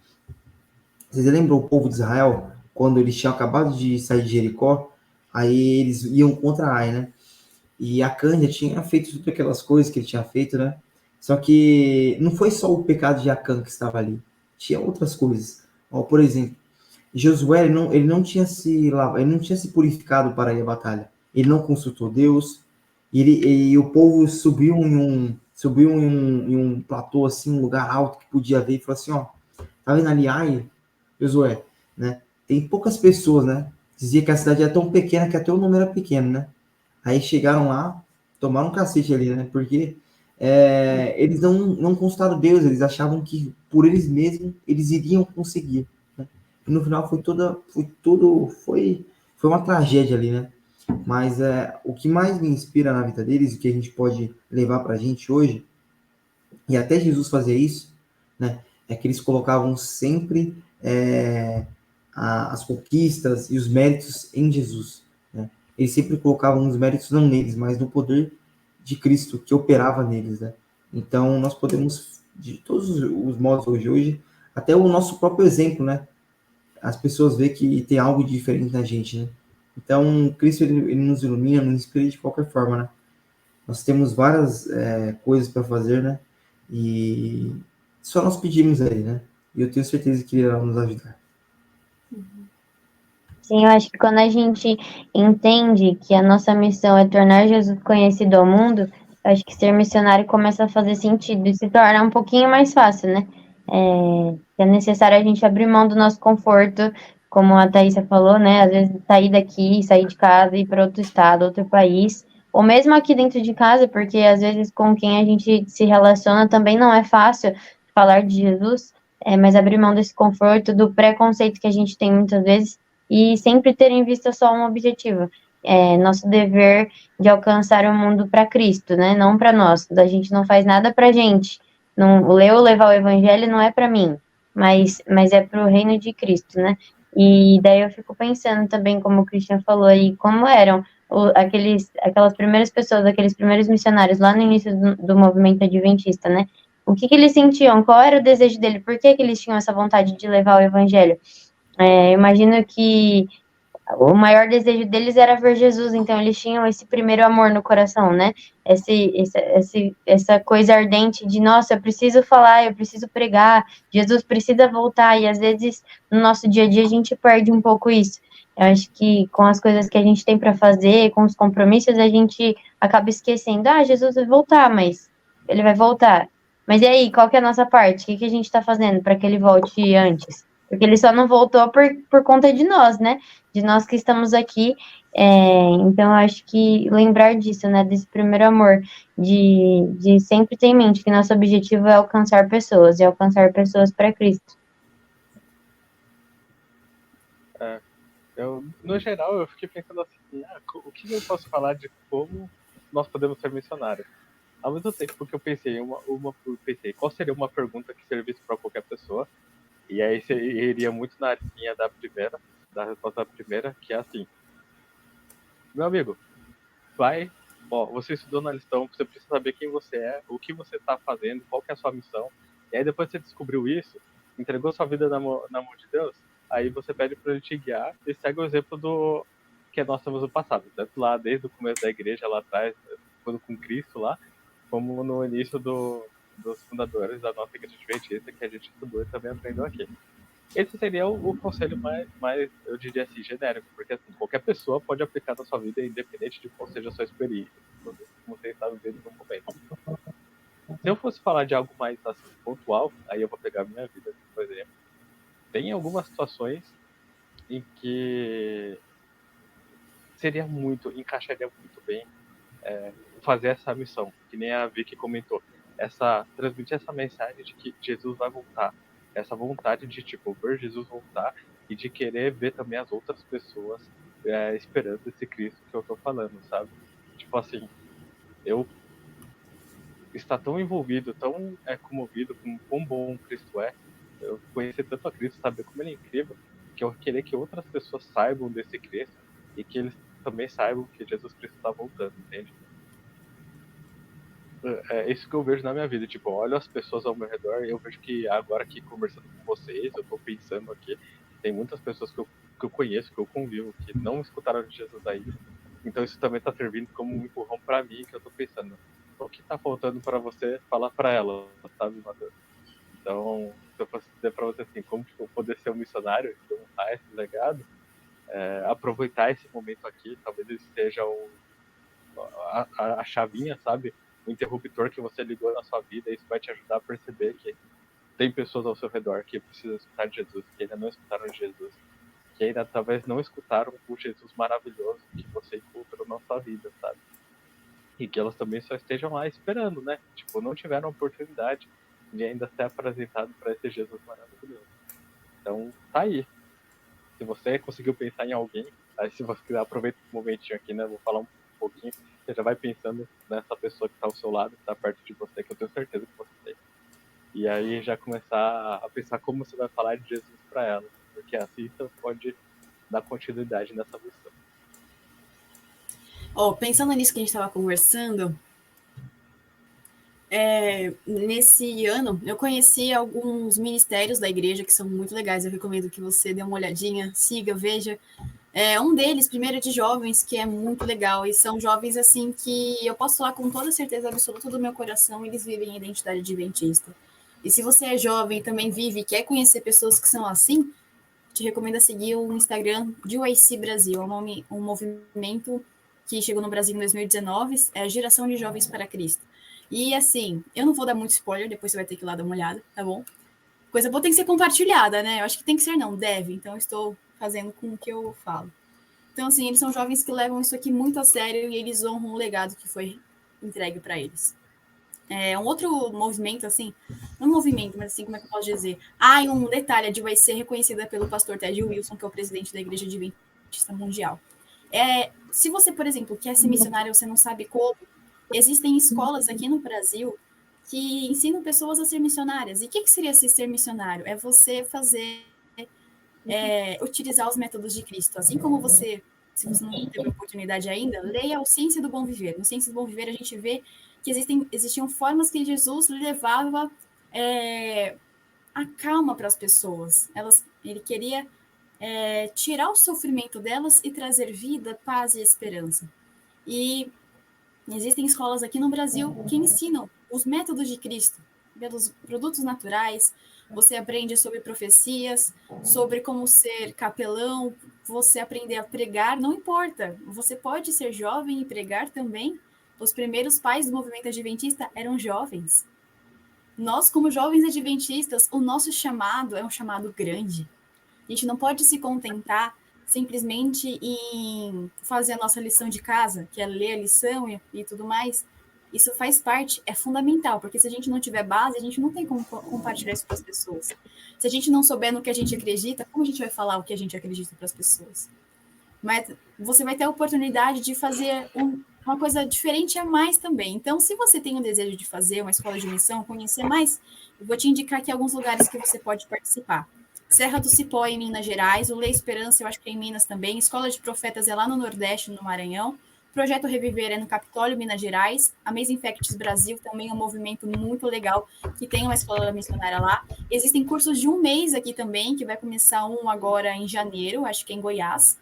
[SPEAKER 4] Vocês lembram o povo de Israel, quando eles tinham acabado de sair de Jericó, aí eles iam contra Ai, né? E Acã já tinha feito todas aquelas coisas que ele tinha feito, né? Só que não foi só o pecado de Acã que estava ali, tinha outras coisas. Por exemplo, Josué ele não tinha se purificado para ir à batalha. Ele não consultou Deus. E o povo subiu em um platô assim, um lugar alto que podia ver e falou assim, tá vendo ali, Ai, Josué, né? Tem poucas pessoas, né? Dizia que a cidade era tão pequena que até o número era pequeno, né? Aí chegaram lá tomaram um cacete ali, né? Porque eles não consultaram Deus, eles achavam que por eles mesmos eles iriam conseguir, né? E no final foi uma tragédia ali, né? Mas o que mais me inspira na vida deles, o que a gente pode levar para a gente hoje, e até Jesus fazia isso, né? É que eles colocavam sempre as conquistas e os méritos em Jesus, né? Eles sempre colocavam os méritos não neles, mas no poder de Cristo que operava neles, né? Então nós podemos, de todos os modos hoje, até o nosso próprio exemplo, né? As pessoas veem que tem algo diferente na gente, né? Então Cristo ele nos ilumina, nos inspira de qualquer forma, né? Nós temos várias coisas para fazer, né? E só nós pedimos a Ele, né? E eu tenho certeza que Ele irá nos ajudar.
[SPEAKER 2] Sim, eu acho que quando a gente entende que a nossa missão é tornar Jesus conhecido ao mundo, eu acho que ser missionário começa a fazer sentido e se torna um pouquinho mais fácil, né? É necessário a gente abrir mão do nosso conforto, como a Thaisa falou, né? Às vezes sair daqui, sair de casa, ir para outro estado, outro país, ou mesmo aqui dentro de casa, porque às vezes com quem a gente se relaciona também não é fácil falar de Jesus, mas abrir mão desse conforto, do preconceito que a gente tem muitas vezes e sempre ter em vista só um objetivo. Nosso dever de alcançar o mundo para Cristo, né? Não para nós. A gente não faz nada para gente. Não, levar o evangelho não é para mim, mas é para o reino de Cristo, né? E daí eu fico pensando também, como o Christian falou aí, como eram aquelas primeiras pessoas, aqueles primeiros missionários lá no início do movimento adventista, né? O que eles sentiam? Qual era o desejo dele? Por que eles tinham essa vontade de levar o evangelho? Imagino que o maior desejo deles era ver Jesus, então eles tinham esse primeiro amor no coração, né? Essa coisa ardente de, nossa, eu preciso falar, eu preciso pregar, Jesus precisa voltar, e às vezes no nosso dia a dia a gente perde um pouco isso. Eu acho que com as coisas que a gente tem para fazer, com os compromissos, a gente acaba esquecendo, Jesus vai voltar, mas ele vai voltar. Mas e aí, qual que é a nossa parte? O que a gente está fazendo para que ele volte antes? Porque ele só não voltou por conta de nós, né? De nós que estamos aqui. Então, eu acho que lembrar disso, né? Desse primeiro amor, de sempre ter em mente que nosso objetivo é alcançar pessoas, e alcançar pessoas para Cristo.
[SPEAKER 5] No geral, eu fiquei pensando assim, o que eu posso falar de como nós podemos ser missionários? Ao mesmo tempo que eu pensei, pensei, qual seria uma pergunta que servisse para qualquer pessoa? E aí iria muito na linha da resposta da primeira, que é assim: meu amigo, você estudou na lição, você precisa saber quem você é, o que você está fazendo, qual que é a sua missão. E aí depois você descobriu isso, entregou sua vida na mão de Deus, aí você pede para ele te guiar e segue o exemplo do que nós temos no passado, tanto lá desde o começo da igreja lá atrás, quando com Cristo lá, como no início dos fundadores da nossa igreja adventista, que a gente estudou e também aprendeu aqui. Esse seria o conselho mais, eu diria assim, genérico, porque assim, qualquer pessoa pode aplicar na sua vida, independente de qual seja a sua experiência, como você está vivendo no momento. Se eu fosse falar de algo mais assim, pontual, aí eu vou pegar a minha vida, por exemplo. Tem algumas situações em que encaixaria muito bem fazer essa missão, que nem a Vicky comentou, transmitir essa mensagem de que Jesus vai voltar, essa vontade de ver Jesus voltar e de querer ver também as outras pessoas esperando esse Cristo que eu tô falando, sabe? Tipo assim, eu estar tão envolvido, tão comovido com o quão bom Cristo é, eu conhecer tanto a Cristo, saber como ele é incrível, que eu querer que outras pessoas saibam desse Cristo e que eles também saibam que Jesus Cristo está voltando, entende? É isso que eu vejo na minha vida. Tipo, eu olho as pessoas ao meu redor e eu vejo que agora aqui conversando com vocês, eu tô pensando aqui, tem muitas pessoas que eu conheço, que eu convivo, que não escutaram de Jesus ainda. Então isso também tá servindo como um empurrão pra mim, que eu tô pensando, o que tá faltando pra você falar pra ela, sabe, Matheus? Então, se eu fosse dizer pra você assim, como tipo, poder ser um missionário, honrar esse legado, aproveitar esse momento aqui, talvez ele seja a chavinha, sabe? O interruptor que você ligou na sua vida, isso vai te ajudar a perceber que tem pessoas ao seu redor que precisam escutar de Jesus, que ainda não escutaram de Jesus, que ainda talvez não escutaram o Jesus maravilhoso que você encontrou na sua vida, sabe? E que elas também só estejam lá esperando, né? Tipo, não tiveram a oportunidade de ainda ser apresentado para esse Jesus maravilhoso. Então, tá aí. Se você conseguiu pensar em alguém, aí se você quiser, aproveita esse momentinho aqui, né? Vou falar um pouquinho. Você já vai pensando nessa pessoa que está ao seu lado, que está perto de você, que eu tenho certeza que você tem. E aí já começar a pensar como você vai falar de Jesus para ela. Porque assim você pode dar continuidade nessa missão.
[SPEAKER 1] Pensando nisso que a gente estava conversando, nesse ano eu conheci alguns ministérios da igreja que são muito legais. Eu recomendo que você dê uma olhadinha, siga, veja. Um deles, primeiro de jovens, que é muito legal, e são jovens assim que eu posso falar com toda certeza absoluta do meu coração, eles vivem a identidade adventista. E se você é jovem, também vive e quer conhecer pessoas que são assim, te recomendo seguir o Instagram de UIC Brasil, um movimento que chegou no Brasil em 2019, é a Geração de Jovens para Cristo. E assim, eu não vou dar muito spoiler, depois você vai ter que ir lá dar uma olhada, tá bom? Coisa boa tem que ser compartilhada, né? Eu acho que tem que ser, não, deve. Então, eu estou fazendo com o que eu falo. Então, assim, eles são jovens que levam isso aqui muito a sério e eles honram o legado que foi entregue para eles. Um outro movimento, assim, não movimento, mas assim, como é que eu posso dizer? E um detalhe, a Jill vai ser reconhecida pelo pastor Ted Wilson, que é o presidente da Igreja Adventista Mundial. Se você, por exemplo, quer ser missionário e você não sabe como, existem escolas aqui no Brasil que ensinam pessoas a ser missionárias. E o que seria ser missionário? É você utilizar os métodos de Cristo. Assim como você, se você não teve oportunidade ainda, leia o Ciência do Bom Viver. No Ciência do Bom Viver, a gente vê que existiam formas que Jesus levava a calma para as pessoas. Ele queria tirar o sofrimento delas e trazer vida, paz e esperança. E existem escolas aqui no Brasil que ensinam os métodos de Cristo, pelos produtos naturais. Você aprende sobre profecias, sobre como ser capelão, você aprender a pregar, não importa. Você pode ser jovem e pregar também. Os primeiros pais do movimento adventista eram jovens. Nós, como jovens adventistas, o nosso chamado é um chamado grande. A gente não pode se contentar simplesmente em fazer a nossa lição de casa, que é ler a lição e tudo mais. Isso faz parte, é fundamental, porque se a gente não tiver base, a gente não tem como compartilhar isso para as pessoas. Se a gente não souber no que a gente acredita, como a gente vai falar o que a gente acredita para as pessoas? Mas você vai ter a oportunidade de fazer uma coisa diferente a mais também. Então, se você tem o desejo de fazer uma escola de missão, conhecer mais, eu vou te indicar aqui alguns lugares que você pode participar. Serra do Cipó, em Minas Gerais, o Lei Esperança, eu acho que é em Minas também, Escola de Profetas é lá no Nordeste, no Maranhão, Projeto Reviver é no Capitólio, Minas Gerais, Amazing Facts Brasil também é um movimento muito legal, que tem uma escola missionária lá. Existem cursos de 1 mês aqui também, que vai começar um agora em janeiro, acho que é em Goiás,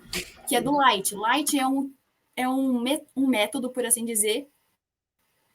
[SPEAKER 1] que é do Light. Light é um método, por assim dizer,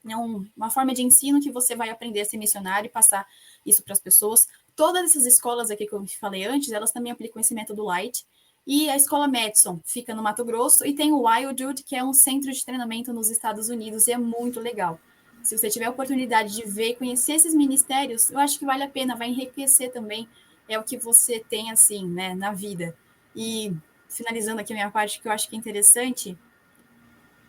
[SPEAKER 1] é uma forma de ensino que você vai aprender a ser missionário e passar isso para as pessoas. Todas essas escolas aqui que eu falei antes, elas também aplicam esse método Light. E a escola Madison fica no Mato Grosso e tem o Wildwood, que é um centro de treinamento nos Estados Unidos e é muito legal. Se você tiver a oportunidade de ver e conhecer esses ministérios, eu acho que vale a pena, vai enriquecer também o que você tem assim, né, na vida. E finalizando aqui a minha parte, que eu acho que é interessante,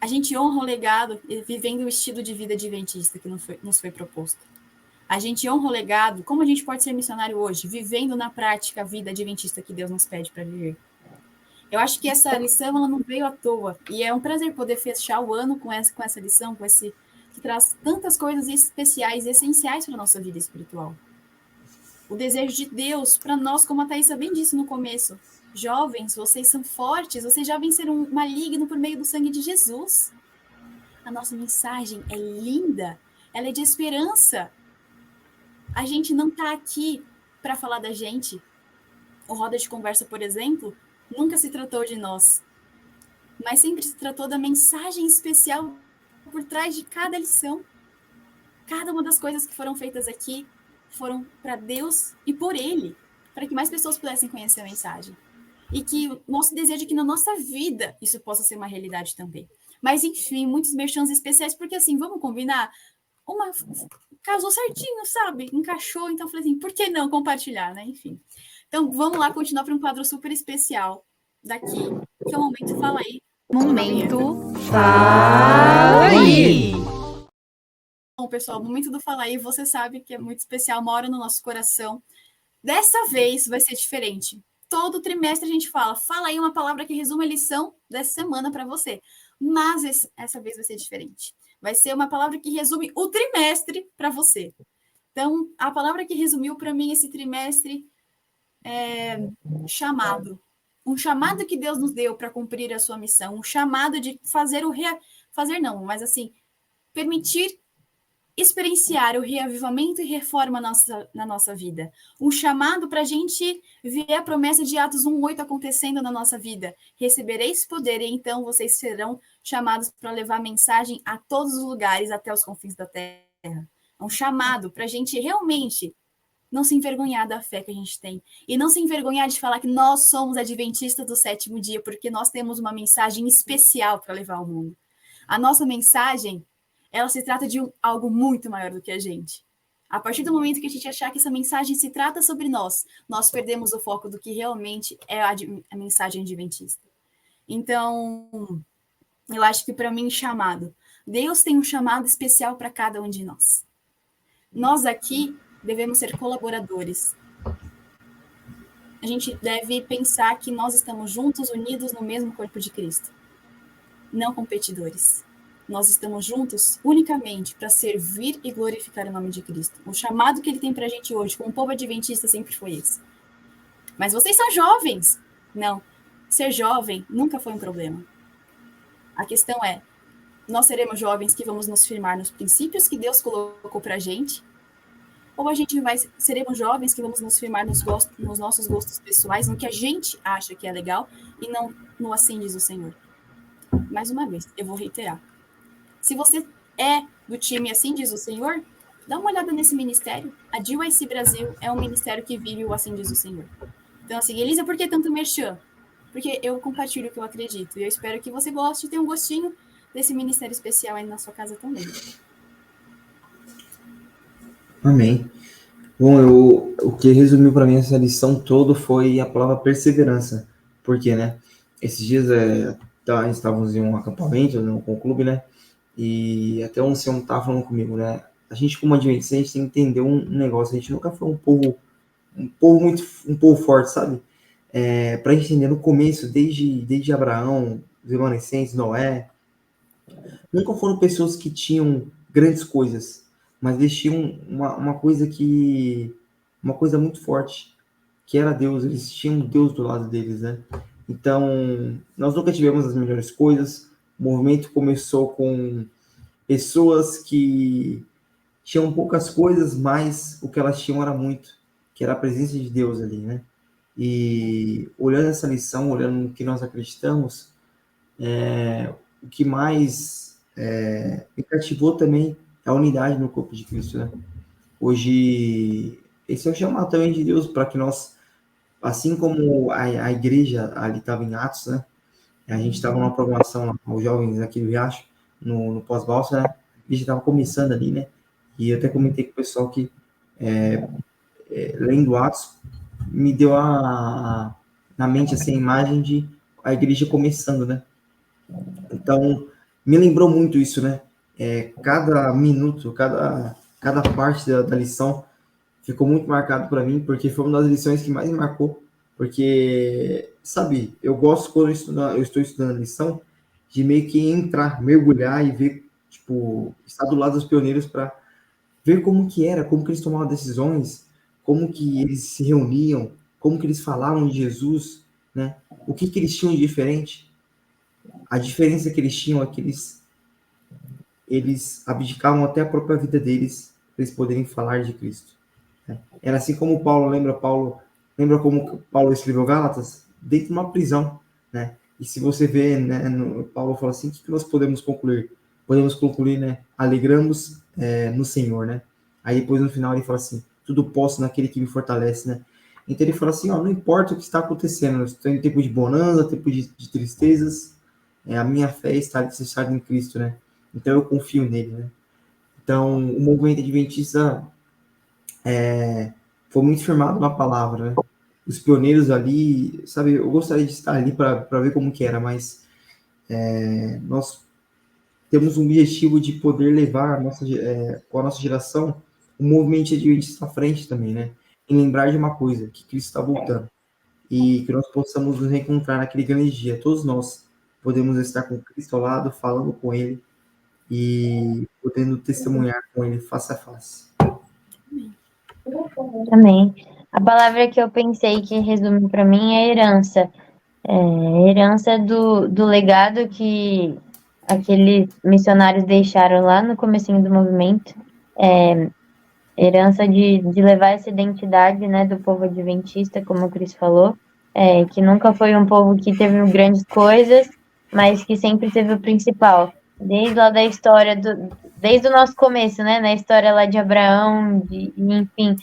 [SPEAKER 1] a gente honra o legado vivendo o estilo de vida adventista que nos foi proposto. A gente honra o legado, como a gente pode ser missionário hoje, vivendo na prática a vida adventista que Deus nos pede para viver. Eu acho que essa lição ela não veio à toa, e é um prazer poder fechar o ano com essa lição, que traz tantas coisas especiais e essenciais para a nossa vida espiritual. O desejo de Deus para nós, como a Thaisa bem disse no começo, jovens, vocês são fortes, vocês já venceram o maligno por meio do sangue de Jesus. A nossa mensagem é linda, ela é de esperança. A gente não está aqui para falar da gente. O Roda de Conversa, por exemplo, nunca se tratou de nós, mas sempre se tratou da mensagem especial por trás de cada lição. Cada uma das coisas que foram feitas aqui foram para Deus e por Ele, para que mais pessoas pudessem conhecer a mensagem. E que o nosso desejo é que na nossa vida isso possa ser uma realidade também. Mas, enfim, muitos merchans especiais, porque assim, vamos combinar? Casou certinho, sabe? Encaixou, então falei assim, por que não compartilhar, né? Enfim. Então, vamos lá continuar para um quadro super especial daqui, que é o Momento Fala Aí,
[SPEAKER 6] Momento Fala aí!
[SPEAKER 1] Bom, pessoal, o momento do Fala aí, você sabe que é muito especial, mora no nosso coração. Dessa vez vai ser diferente. Todo trimestre a gente fala aí uma palavra que resume a lição dessa semana para você. Mas essa vez vai ser diferente. Vai ser uma palavra que resume o trimestre para você. Então, a palavra que resumiu para mim esse trimestre é chamado. Um chamado que Deus nos deu para cumprir a sua missão. Um chamado de fazer permitir experienciar o reavivamento e reforma na nossa vida. Um chamado para a gente ver a promessa de Atos 1:8 acontecendo na nossa vida. Recebereis poder e então vocês serão chamados para levar a mensagem a todos os lugares, até os confins da terra. É um chamado para a gente realmente não se envergonhar da fé que a gente tem. E não se envergonhar de falar que nós somos adventistas do sétimo dia, porque nós temos uma mensagem especial para levar ao mundo. A nossa mensagem, ela se trata de algo muito maior do que a gente. A partir do momento que a gente achar que essa mensagem se trata sobre nós perdemos o foco do que realmente é a mensagem adventista. Então, eu acho que para mim, chamado. Deus tem um chamado especial para cada um de nós. Nós aqui devemos ser colaboradores. A gente deve pensar que nós estamos juntos, unidos no mesmo corpo de Cristo. Não competidores. Nós estamos juntos unicamente para servir e glorificar o nome de Cristo. O chamado que ele tem para a gente hoje, como povo adventista, sempre foi esse. Mas vocês são jovens. Não. Ser jovem nunca foi um problema. A questão é, nós seremos jovens que vamos nos firmar nos princípios que Deus colocou para a gente, ou seremos jovens que vamos nos firmar nos nossos gostos pessoais, no que a gente acha que é legal, e não no assim diz o Senhor. Mais uma vez, eu vou reiterar. Se você é do time assim diz o Senhor, dá uma olhada nesse ministério. A GYC Brasil é um ministério que vive o assim diz o Senhor. Então, assim, Elisa, por que tanto merchan? Porque eu compartilho o que eu acredito. E eu espero que você goste e tenha um gostinho desse ministério especial aí na sua casa também.
[SPEAKER 4] Amém. Bom, o que resumiu para mim essa lição toda foi a palavra perseverança. Porque, né? Esses dias estávamos em um acampamento com o clube, né? E até um senhor estava falando comigo, né? A gente, como adventista, a gente tem que entender um negócio. A gente nunca foi um povo forte, sabe? Para a gente entender no começo, desde Abraão, os remanescentes, Noé, nunca foram pessoas que tinham grandes coisas, mas eles tinham uma coisa muito forte, que era Deus. Eles tinham Deus do lado deles, né? Então, nós nunca tivemos as melhores coisas. O movimento começou com pessoas que tinham poucas coisas, mas o que elas tinham era muito, que era a presença de Deus ali, né? E olhando essa lição, olhando no que nós acreditamos, o que mais me cativou também é a unidade no corpo de Cristo, né? Hoje, esse é o chamado também de Deus para que nós, assim como a igreja ali estava em Atos, né? A gente estava numa programação lá com os jovens aqui do Riacho, no pós-balsa, né? A gente estava começando ali, né? E eu até comentei com o pessoal que, lendo Atos, me deu na mente assim, a imagem de a igreja começando, né? Então, me lembrou muito isso, né? Cada minuto, cada parte da lição ficou muito marcado para mim, porque foi uma das lições que mais me marcou. Porque, sabe, eu gosto quando eu estou estudando a lição, de meio que entrar, mergulhar e ver, tipo, estar do lado dos pioneiros para ver como que era, como que eles tomavam decisões, como que eles se reuniam, como que eles falavam de Jesus, né? O que eles tinham de diferente. A diferença que eles tinham é que eles abdicavam até a própria vida deles para eles poderem falar de Cristo, né? Era assim como Paulo, lembra como Paulo escreveu Gálatas? Dentro de uma prisão, né? E se você vê, né, Paulo fala assim, o que nós podemos concluir? Podemos concluir, né? Alegramos no Senhor, né? Aí depois no final ele fala assim, tudo posso naquele que me fortalece, né? Então ele fala assim, ó, não importa o que está acontecendo, eu estou em tempo de bonança, tempo de tristezas, a minha fé está alicerçada em Cristo, né? Então eu confio nele, né? Então o movimento adventista foi muito firmado na palavra, né? Os pioneiros ali, sabe, eu gostaria de estar ali para ver como que era, mas Nós temos um objetivo de poder levar com a nossa geração o movimento adventista à frente também, né? E lembrar de uma coisa, que Cristo está voltando. E que nós possamos nos reencontrar naquele grande dia. Todos nós podemos estar com Cristo ao lado, falando com Ele e podendo testemunhar com Ele face a face.
[SPEAKER 2] Também. A palavra que eu pensei que resume para mim é herança. Herança do legado que aqueles missionários deixaram lá no comecinho do movimento. Herança de levar essa identidade, né, do povo adventista, como o Cris falou, que nunca foi um povo que teve grandes coisas, mas que sempre teve o principal. Desde lá da história, desde o nosso começo, né, na história lá de Abraão, enfim,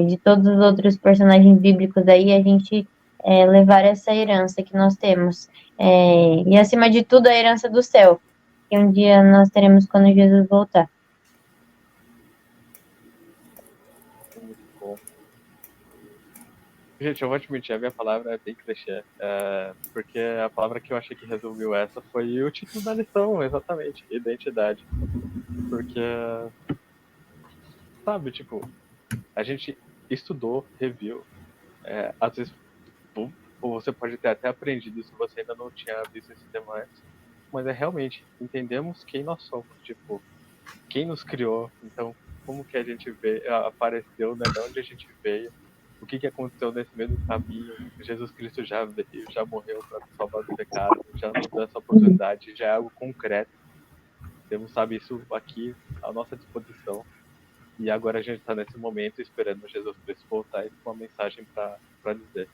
[SPEAKER 2] de todos os outros personagens bíblicos aí, a gente levar essa herança que nós temos. E, acima de tudo, a herança do céu, que um dia nós teremos quando Jesus voltar.
[SPEAKER 5] Muito bom. Gente, eu vou admitir, a minha palavra é bem clichê, porque a palavra que eu achei que resumiu essa foi o título da lição, exatamente, identidade. Porque, sabe, tipo, a gente estudou, reviu, às vezes você pode ter até aprendido se você ainda não tinha visto esse tema antes, mas realmente, entendemos quem nós somos, tipo, quem nos criou, então, como que a gente apareceu, né, de onde a gente veio, o que aconteceu nesse mesmo caminho. Jesus Cristo já veio, já morreu para salvar do pecado, já nos deu essa oportunidade, já é algo concreto. Temos, sabe, isso aqui à nossa disposição. E agora a gente está nesse momento esperando Jesus Cristo voltar e com uma mensagem para dizer.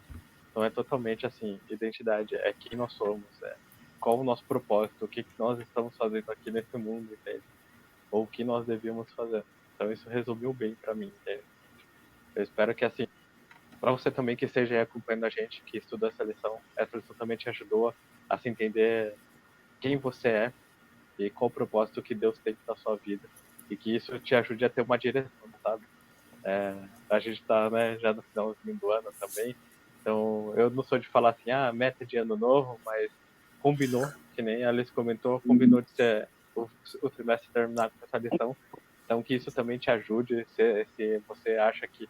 [SPEAKER 5] Então é totalmente assim, identidade, é quem nós somos, qual o nosso propósito, o que nós estamos fazendo aqui nesse mundo, entende? Ou o que nós devíamos fazer. Então isso resumiu bem para mim, entende? Eu espero que assim, para você também que esteja aí acompanhando a gente, que estuda essa lição também te ajudou a se entender quem você é e qual o propósito que Deus tem na sua vida. E que isso te ajude a ter uma direção, sabe? A gente está, né, já no finalzinho do ano também, então eu não sou de falar assim, meta de ano novo, mas combinou, que nem a Alice comentou, combinou de ser o trimestre terminado com essa lição. Então que isso também te ajude, se você acha que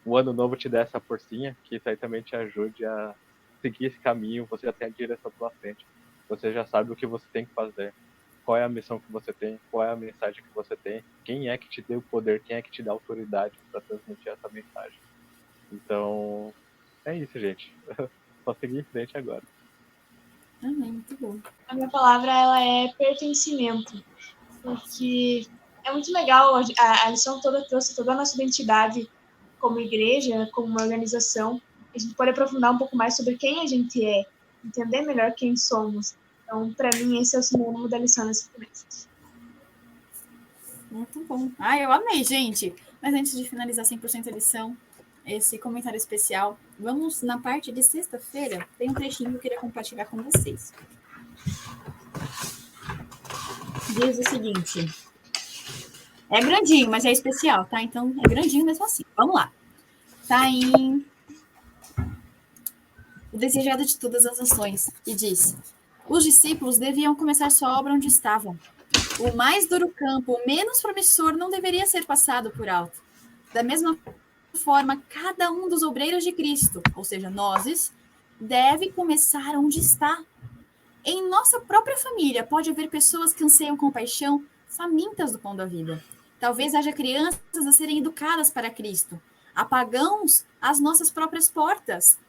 [SPEAKER 5] o ano novo te dá essa forcinha, que isso aí também te ajude a seguir esse caminho, você já tem a direção pela frente, você já sabe o que você tem que fazer, qual é a missão que você tem, qual é a mensagem que você tem, quem é que te deu o poder, quem é que te dá autoridade para transmitir essa mensagem. Então, é isso, gente. Só seguir em frente agora.
[SPEAKER 1] Muito bom.
[SPEAKER 3] A minha palavra, ela é pertencimento, porque é muito legal, a lição toda trouxe toda a nossa identidade como igreja, como uma organização. A gente pode aprofundar um pouco mais sobre quem a gente é, entender melhor quem somos. Então, para mim, esse é o sinônimo da lição nesse trimestre.
[SPEAKER 1] Muito bom. Eu amei, gente. Mas antes de finalizar 100% a lição, esse comentário especial, vamos na parte de sexta-feira. Tem um trechinho que eu queria compartilhar com vocês. Diz o seguinte. É grandinho, mas é especial, tá? Então, é grandinho mesmo assim. Vamos lá. Tá em O Desejado de Todas as Nações, e diz: os discípulos deviam começar sua obra onde estavam. O mais duro campo, o menos promissor, não deveria ser passado por alto. Da mesma forma, cada um dos obreiros de Cristo, ou seja, nós, deve começar onde está. Em nossa própria família, pode haver pessoas que anseiam compaixão, famintas do pão da vida. Talvez haja crianças a serem educadas para Cristo. Há pagãos às nossas próprias portas.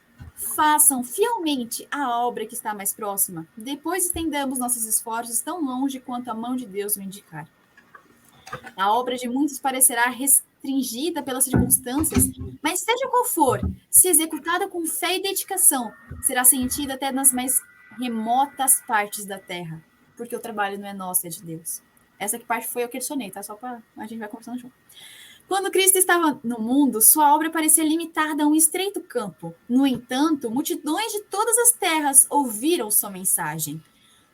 [SPEAKER 1] Façam fielmente a obra que está mais próxima. Depois estendamos nossos esforços tão longe quanto a mão de Deus o indicar. A obra de muitos parecerá restringida pelas circunstâncias, mas seja qual for, se executada com fé e dedicação, será sentida até nas mais remotas partes da terra, porque o trabalho não é nosso, é de Deus. Essa que parte foi eu que adicionei, tá? Só para a gente vai conversando junto. Quando Cristo estava no mundo, sua obra parecia limitada a um estreito campo. No entanto, multidões de todas as terras ouviram sua mensagem.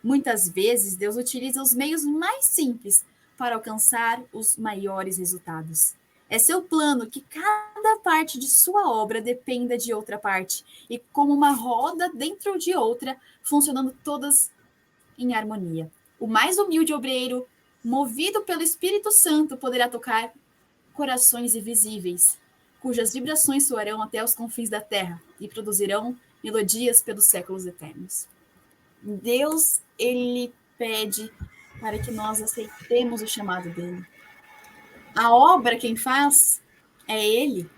[SPEAKER 1] Muitas vezes, Deus utiliza os meios mais simples para alcançar os maiores resultados. É seu plano que cada parte de sua obra dependa de outra parte, e como uma roda dentro de outra, funcionando todas em harmonia. O mais humilde obreiro, movido pelo Espírito Santo, poderá tocar corações invisíveis, cujas vibrações soarão até os confins da terra e produzirão melodias pelos séculos eternos. Deus, ele pede para que nós aceitemos o chamado dele. A obra, quem faz, é ele.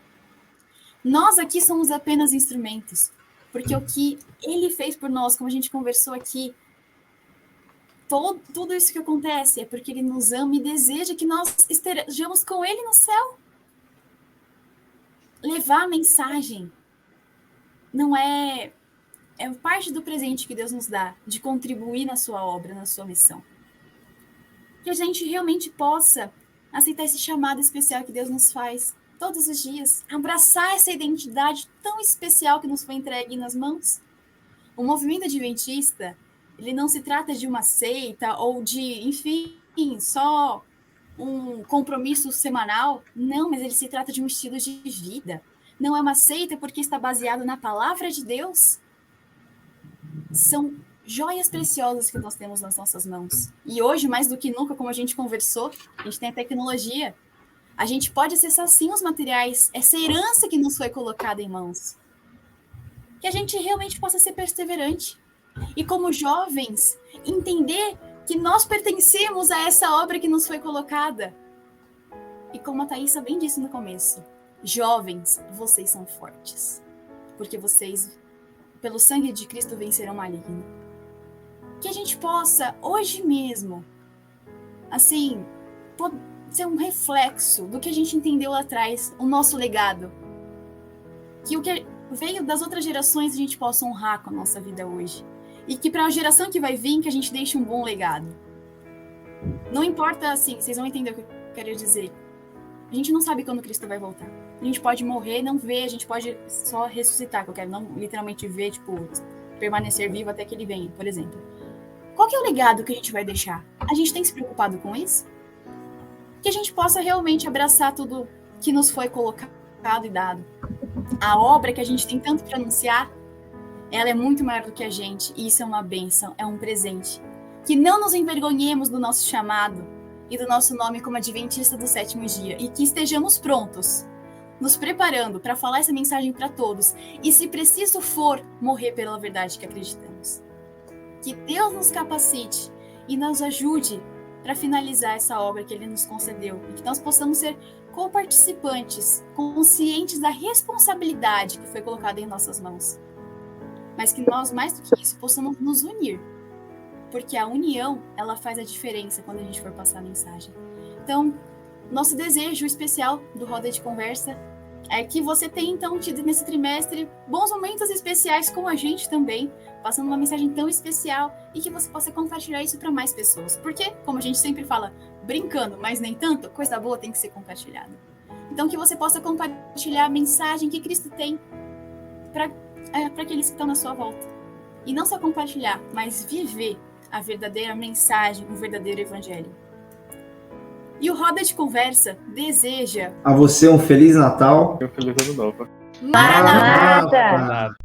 [SPEAKER 1] Nós aqui somos apenas instrumentos, porque o que ele fez por nós, como a gente conversou aqui, tudo isso que acontece é porque ele nos ama e deseja que nós estejamos com ele no céu. Levar a mensagem não é parte do presente que Deus nos dá, de contribuir na sua obra, na sua missão. Que a gente realmente possa aceitar esse chamado especial que Deus nos faz todos os dias, abraçar essa identidade tão especial que nos foi entregue nas mãos. O movimento adventista, ele não se trata de uma seita ou de, enfim, só um compromisso semanal. Não, mas ele se trata de um estilo de vida. Não é uma seita porque está baseado na palavra de Deus. São joias preciosas que nós temos nas nossas mãos. E hoje, mais do que nunca, como a gente conversou, a gente tem a tecnologia. A gente pode acessar, sim, os materiais, essa herança que nos foi colocada em mãos. Que a gente realmente possa ser perseverante. E como jovens, entender que nós pertencemos a essa obra que nos foi colocada. E como a Thaísa bem disse no começo, jovens, vocês são fortes. Porque vocês, pelo sangue de Cristo, vencerão o maligno. Que a gente possa, hoje mesmo, assim, ser um reflexo do que a gente entendeu lá atrás, o nosso legado. Que o que veio das outras gerações a gente possa honrar com a nossa vida hoje. E que para a geração que vai vir, que a gente deixe um bom legado. Não importa, assim, vocês vão entender o que eu quero dizer. A gente não sabe quando Cristo vai voltar. A gente pode morrer, não ver, a gente pode só ressuscitar, que eu quero não literalmente ver, tipo, permanecer vivo até que ele venha, por exemplo. Qual que é o legado que a gente vai deixar? A gente tem se preocupado com isso? Que a gente possa realmente abraçar tudo que nos foi colocado e dado. A obra que a gente tem tanto para anunciar, ela é muito maior do que a gente, e isso é uma bênção, é um presente. Que não nos envergonhemos do nosso chamado e do nosso nome como adventista do sétimo dia, e que estejamos prontos, nos preparando para falar essa mensagem para todos, e se preciso for, morrer pela verdade que acreditamos. Que Deus nos capacite e nos ajude para finalizar essa obra que Ele nos concedeu, e que nós possamos ser coparticipantes, conscientes da responsabilidade que foi colocada em nossas mãos. Mas que nós, mais do que isso, possamos nos unir, porque a união, ela faz a diferença quando a gente for passar a mensagem. Então, nosso desejo especial do Roda de Conversa é que você tenha, então, tido nesse trimestre bons momentos especiais com a gente também, passando uma mensagem tão especial, e que você possa compartilhar isso para mais pessoas. Porque, como a gente sempre fala, brincando, mas nem tanto, coisa boa tem que ser compartilhada. Então, que você possa compartilhar a mensagem que Cristo tem para aqueles que estão na sua volta. E não só compartilhar, mas viver a verdadeira mensagem, o verdadeiro evangelho. E o Roda de Conversa deseja
[SPEAKER 4] a você um Feliz Natal.
[SPEAKER 5] E um feliz ano novo.
[SPEAKER 1] Maranata!
[SPEAKER 5] Nada.